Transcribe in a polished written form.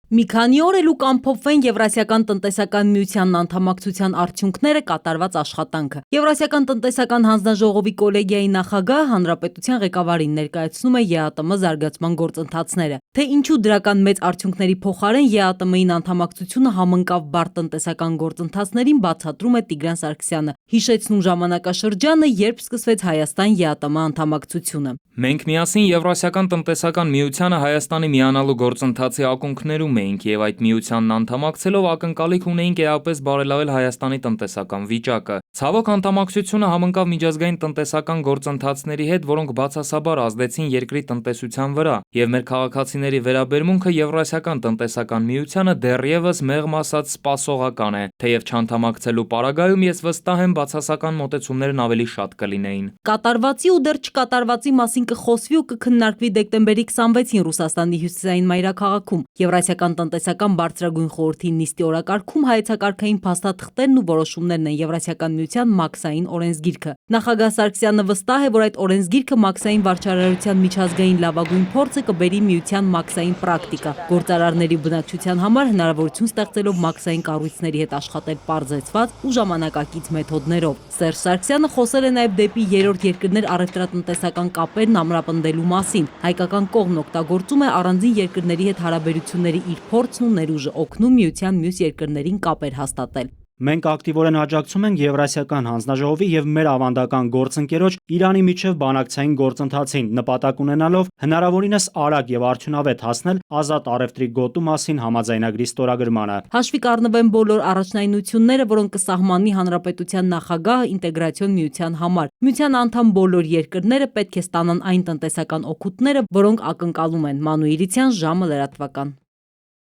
Մի քանի օր էլ ու կամփոփվեն Եվրասիական տնտեսական միությանն անդամակցության արդյունքները, կատարված աշխատանքը։ Եվրասիական տնտեսական հանձնաժողովի կոլեգիայի նախագահը հանրապետության ղեկավարին ներկայացնում է ԵԱՏՄ զարգացման գործընթացները։ Թե ինչու դրական մեծ արդյունքների փոխարեն ԵԱՏՄ-ին անդամակցությունը համընկավ բարդ տնտեսական գործընթացներին, բացատրում է Տիգրան Սարգսյանը, հիշեցնում ժամանակաշրջանը, երբ սկսվեց Հայաստան-ԵԱՏՄ անդամակցությունը։ Մենք միասին Եվրասիական տնտեսական միությանը Հայաստանի միանալու գործընթացի ակունքներում էինք եւ այդ միությանն անդամակցելով ակնկալիք ունեինք էապես բարելավել Հայաստանի տնտեսական վիճակը։ Ցավոք անդամակցությունը համընկավ միջազգային տնտեսական գործընթացների հետ, որոնք բացասաբար ազդեցին երկրի տնտեսության վրա, եւ մեր քաղաքացիների վերաբերմունքը Եվրասիական տնտեսական միությանը դեռևս մեղմ ասած սպասողական է, թեև չանդամակցելու պարագայում ես վստահ եմ բացասական մոտեցումներն ավելի շատ կլինեին։ Կատարվածի ու դեռ չկատարվածի մասին կխոսվի ու կքննարկվի դեկտեմբերի 26-ին Ռուսաստանի հյուսիսային մայրաքաղաքում Եվրասիական տնտեսական բարձրագույն խորհրդի նիստի օրակարգում հայեցակարգային փաստաթղթերն ու որոշումներն են Եվրասիական միության մաքսային օրենսգիրքը։ Նախագահ Սարգսյանը վստահ է, որ այդ օրենսգիրքը մաքսային վարչարարության միջազգային լավագույն փորձը կբերի միության մաքսային պրակտիկա, գործարարների բնակչության համար հնարավորություն ստեղծելով մաքսային կառույցների հետ աշխատել պարզեցված ու ժամանակակից մեթոդներով։ Սերժ Սարգսյանը խոսել է նաև դեպի երրորդ երկրներ առևտրատնտեսական կապերն ամրապնդելու մասին։ Հայկական կողմն օգտագործում է առանձին երկրների հետ հարաբերությունների իր փորձն ու ներուժը, օգնում միության մյուս երկրներին կապեր հաստատել։ Մենք ակտիվորեն աջակցում ենք Եվրասիական հանձնաժողովի եւ մեր ավանդական գործընկերոջ Իրանի միջև բանակցային գործընթացին, նպատակ ունենալով հնարավորինս արագ եւ արդյունավետ հասնել ազատ առևտրի գոտու մասին համաձայնագրի ստորագրմանը։ Հաշվի կառնվեն բոլոր առաջնայնությունները, որոնք կսահմանի հանրապետության նախագահը ինտեգրացիոն միության համար։ Միության անդամ բոլոր երկրները պետք է ստանան այն տնտեսական օգուտները, որոնք ակնկալում են։ Մանուիրցյան, ժամը լրատվական։